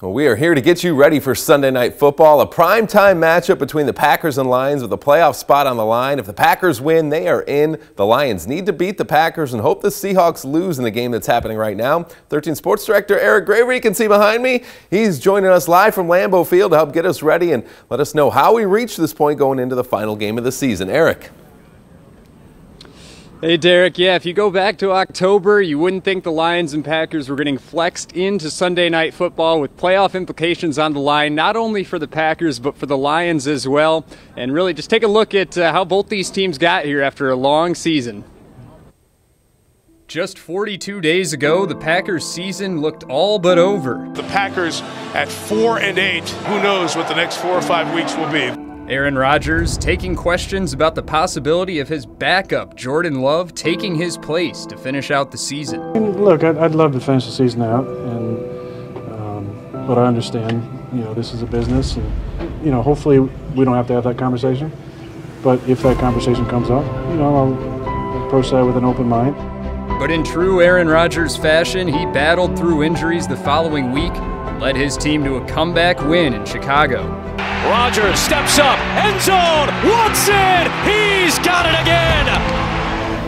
Well, we are here to get you ready for Sunday Night Football, a primetime matchup between the Packers and Lions with a playoff spot on the line. If the Packers win, they are in. The Lions need to beat the Packers and hope the Seahawks lose in the game that's happening right now. 13 Sports Director Eric Graver, you can see behind me. He's joining us live from Lambeau Field to help get us ready and let us know how we reached this point going into the final game of the season. Eric. Hey, Derek. Yeah, if you go back to October, you wouldn't think the Lions and Packers were getting flexed into Sunday Night Football with playoff implications on the line, not only for the Packers, but for the Lions as well. And really, just take a look at how both these teams got here after a long season. Just 42 days ago, the Packers' season looked all but over. The Packers at 4-8. Who knows what the next 4 or 5 weeks will be. Aaron Rodgers taking questions about the possibility of his backup, Jordan Love, taking his place to finish out the season. And look, I'd love to finish the season out, but I understand, this is a business, and hopefully we don't have to have that conversation. But if that conversation comes up, I'll approach that with an open mind. But in true Aaron Rodgers fashion, he battled through injuries the following week, led his team to a comeback win in Chicago. Rodgers steps up, end zone, Watson, he's got it again!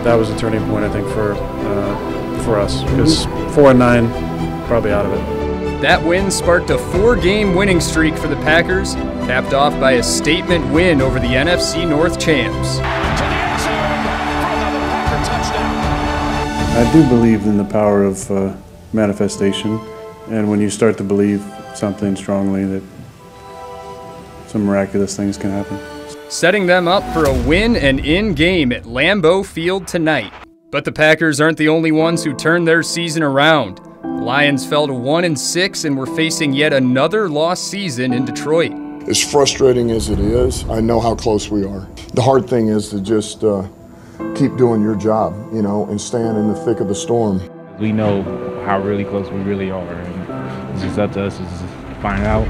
That was a turning point, I think, for us, because 4-9, probably out of it. That win sparked a 4-game winning streak for the Packers, capped off by a statement win over the NFC North champs. To the end zone for another Packer touchdown. I do believe in the power of manifestation, and when you start to believe something strongly, that some miraculous things can happen. Setting them up for a win and in game at Lambeau Field tonight. But the Packers aren't the only ones who turned their season around. The Lions fell to 1-6 and were facing yet another lost season in Detroit. As frustrating as it is, I know how close we are. The hard thing is to just keep doing your job, and stand in the thick of the storm. We know how really close we really are, and it's just up to us to just find out,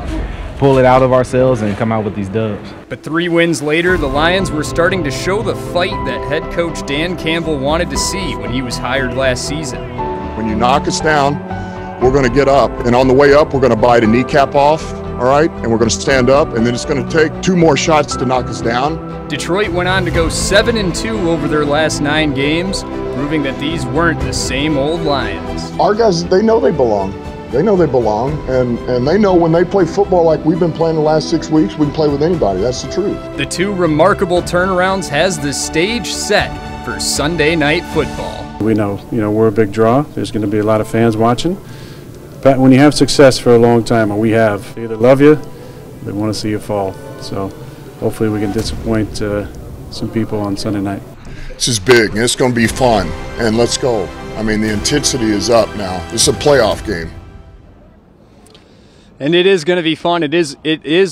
pull it out of ourselves, and come out with these dubs. But 3 wins later, the Lions were starting to show the fight that head coach Dan Campbell wanted to see when he was hired last season. When you knock us down, we're going to get up, and on the way up, we're going to bite a kneecap off, all right? And we're going to stand up, and then it's going to take 2 more shots to knock us down. Detroit went on to go 7-2 over their last 9 games, proving that these weren't the same old Lions. Our guys, they know they belong. They know they belong, and they know when they play football like we've been playing the last 6 weeks, we can play with anybody. That's the truth. The 2 remarkable turnarounds has the stage set for Sunday Night Football. We know, we're a big draw. There's going to be a lot of fans watching. But when you have success for a long time, and we have, they either love you, they want to see you fall. So hopefully we can disappoint some people on Sunday night. This is big, and it's going to be fun, and let's go. I mean, the intensity is up now. This is a playoff game. And it is going to be fun. It is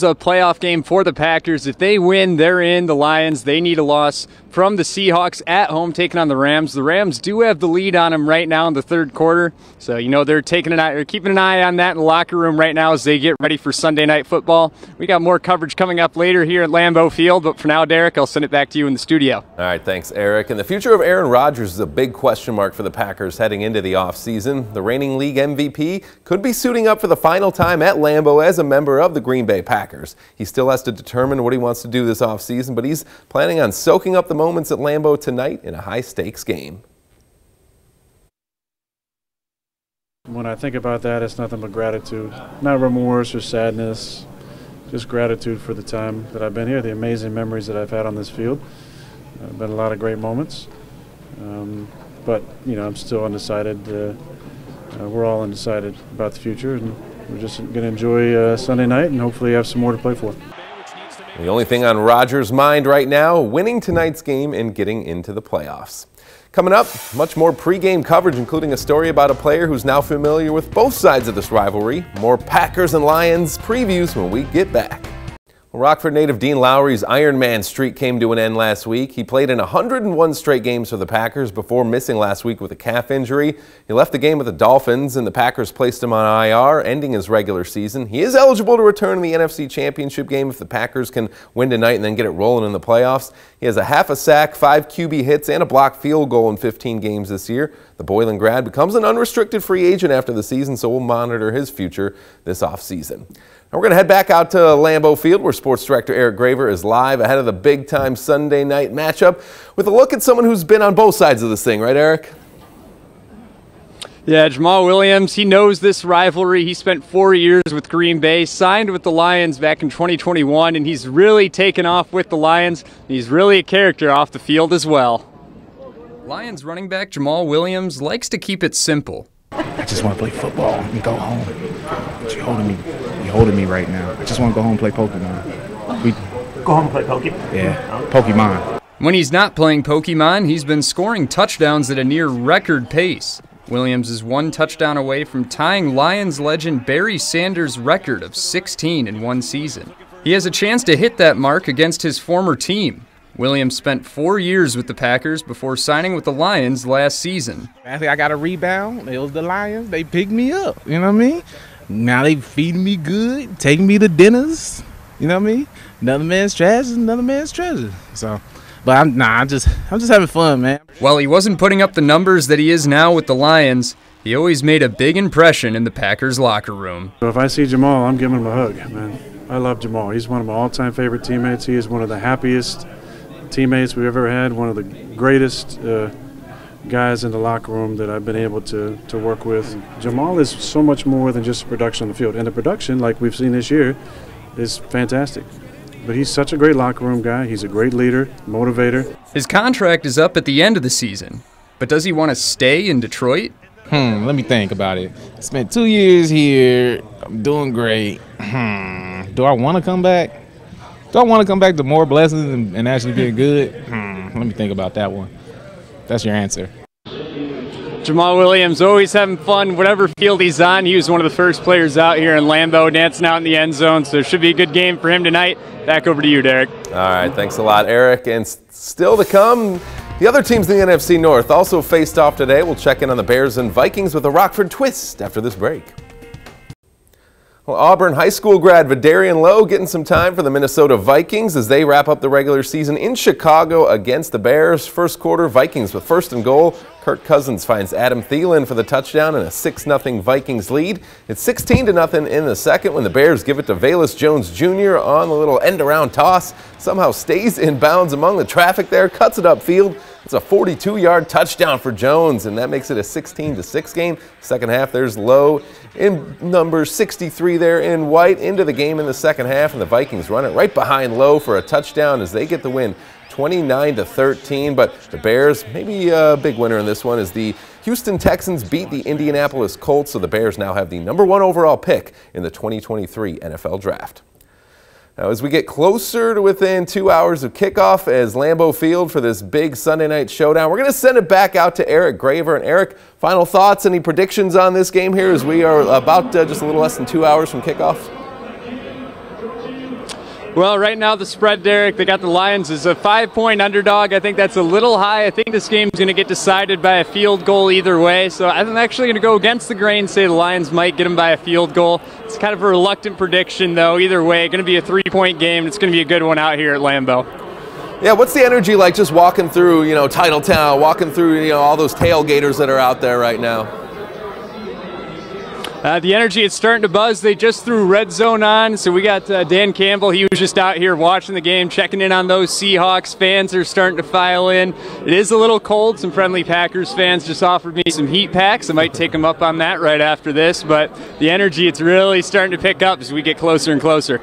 a playoff game for the Packers. If they win, they're in. The Lions, they need a loss from the Seahawks at home taking on the Rams. The Rams do have the lead on them right now in the 3rd quarter. So, they're keeping an eye on that in the locker room right now as they get ready for Sunday Night Football. We got more coverage coming up later here at Lambeau Field. But for now, Derek, I'll send it back to you in the studio. All right, thanks, Eric. And the future of Aaron Rodgers is a big question mark for the Packers heading into the offseason. The reigning league MVP could be suiting up for the final time at Lambeau as a member of the Green Bay Packers. He still has to determine what he wants to do this offseason, but he's planning on soaking up the moments at Lambeau tonight in a high-stakes game. When I think about that, it's nothing but gratitude. Not remorse or sadness, just gratitude for the time that I've been here, the amazing memories that I've had on this field. Been a lot of great moments, but I'm still undecided. We're all undecided about the future, and we're just going to enjoy Sunday night and hopefully have some more to play for. The only thing on Rodgers' mind right now, winning tonight's game and getting into the playoffs. Coming up, much more pregame coverage, including a story about a player who's now familiar with both sides of this rivalry. More Packers and Lions previews when we get back. Well, Rockford native Dean Lowry's Ironman streak came to an end last week. He played in 101 straight games for the Packers before missing last week with a calf injury. He left the game with the Dolphins, and the Packers placed him on IR, ending his regular season. He is eligible to return in the NFC Championship game if the Packers can win tonight and then get it rolling in the playoffs. He has a half a sack, 5 QB hits, and a blocked field goal in 15 games this year. The Boylan grad becomes an unrestricted free agent after the season, so we'll monitor his future this offseason. Now we're going to head back out to Lambeau Field, where Sports Director Eric Graver is live ahead of the big-time Sunday night matchup with a look at someone who's been on both sides of this thing, right, Eric? Yeah, Jamal Williams, he knows this rivalry. He spent 4 years with Green Bay, signed with the Lions back in 2021, and he's really taken off with the Lions. He's really a character off the field as well. Lions running back Jamal Williams likes to keep it simple. I just want to play football and go home. But you're holding me right now. I just want to go home and play Pokemon. Go home and play Pokemon? Yeah, Pokemon. When he's not playing Pokemon, he's been scoring touchdowns at a near record pace. Williams is one touchdown away from tying Lions legend Barry Sanders' record of 16 in one season. He has a chance to hit that mark against his former team. Williams spent 4 years with the Packers before signing with the Lions last season. I think I got a rebound. It was the Lions. They picked me up. You know what I mean? Now they feeding me good, taking me to dinners. You know what I mean? Another man's trash is another man's treasure. So, but I'm just having fun, man. While he wasn't putting up the numbers that he is now with the Lions, he always made a big impression in the Packers locker room. So if I see Jamal, I'm giving him a hug, man. I love Jamal. He's one of my all-time favorite teammates. He is one of the happiest teammates we've ever had, one of the greatest guys in the locker room that I've been able to work with. Jamal is so much more than just production on the field. And the production, like we've seen this year, is fantastic. But he's such a great locker room guy. He's a great leader, motivator. His contract is up at the end of the season, but does he want to stay in Detroit? Let me think about it. I spent 2 years here. I'm doing great. Do I want to come back? Do I want to come back to more blessings and actually being good? Let me think about that one. That's your answer. Jamal Williams always having fun, whatever field he's on. He was one of the first players out here in Lambeau, dancing out in the end zone, so it should be a good game for him tonight. Back over to you, Derek. All right, thanks a lot, Eric. And still to come, the other teams in the NFC North also faced off today. We'll check in on the Bears and Vikings with a Rockford twist after this break. Well, Auburn High School grad Vidarian Lowe getting some time for the Minnesota Vikings as they wrap up the regular season in Chicago against the Bears. First quarter, Vikings with first and goal. Kirk Cousins finds Adam Thielen for the touchdown and a 6-0 Vikings lead. It's 16-0 in the second when the Bears give it to Velus Jones Jr. on the little end-around toss. Somehow stays in bounds among the traffic there, cuts it upfield. It's a 42-yard touchdown for Jones, and that makes it a 16-6 game. Second half, there's Lowe in number 63 there in white into the game in the second half, and the Vikings run it right behind Lowe for a touchdown as they get the win 29-13. But the Bears, maybe a big winner in this one, as the Houston Texans beat the Indianapolis Colts, so the Bears now have the #1 overall pick in the 2023 NFL Draft. Now, as we get closer to within 2 hours of kickoff as Lambeau Field for this big Sunday night showdown, we're going to send it back out to Eric Graver. And Eric, final thoughts, any predictions on this game here as we are about just a little less than 2 hours from kickoff? Well, right now the spread, Derek, they got the Lions as a 5-point underdog. I think that's a little high. I think this game's going to get decided by a field goal either way. So I'm actually going to go against the grain, say the Lions might get them by a field goal. It's kind of a reluctant prediction, though. Either way, going to be a 3-point game. It's going to be a good one out here at Lambeau. Yeah, what's the energy like just walking through, Titletown, walking through, all those tailgaters that are out there right now? The energy is starting to buzz. They just threw Red Zone on, so we got Dan Campbell. He was just out here watching the game, checking in on those Seahawks. Fans are starting to file in. It is a little cold. Some friendly Packers fans just offered me some heat packs. I might take them up on that right after this, but the energy, it's really starting to pick up as we get closer and closer.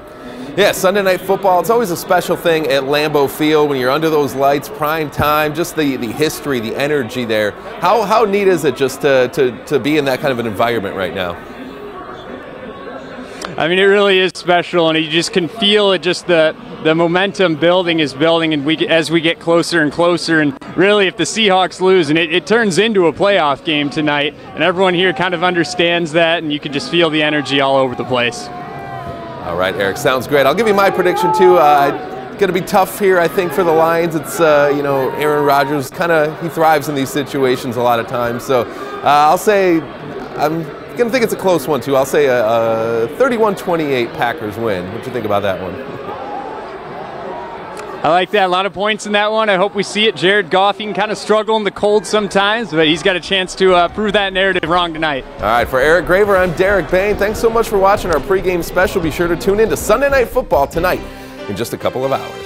Yeah, Sunday Night Football, it's always a special thing at Lambeau Field when you're under those lights, prime time, just the history, the energy there. How neat is it just to be in that kind of an environment right now? I mean, it really is special, and you just can feel it, just the momentum building, and as we get closer and closer. And really, if the Seahawks lose, and it turns into a playoff game tonight, and everyone here kind of understands that, and you can just feel the energy all over the place. All right, Eric, sounds great. I'll give you my prediction, too. It's going to be tough here, I think, for the Lions. It's, Aaron Rodgers, he thrives in these situations a lot of times. So I'll say I'm going to think it's a close one, too. I'll say a 31-28 Packers win. What do you think about that one? I like that. A lot of points in that one. I hope we see it. Jared Goff, he can kind of struggle in the cold sometimes, but he's got a chance to prove that narrative wrong tonight. All right, for Eric Graver, I'm Derek Bain. Thanks so much for watching our pregame special. Be sure to tune in to Sunday Night Football tonight in just a couple of hours.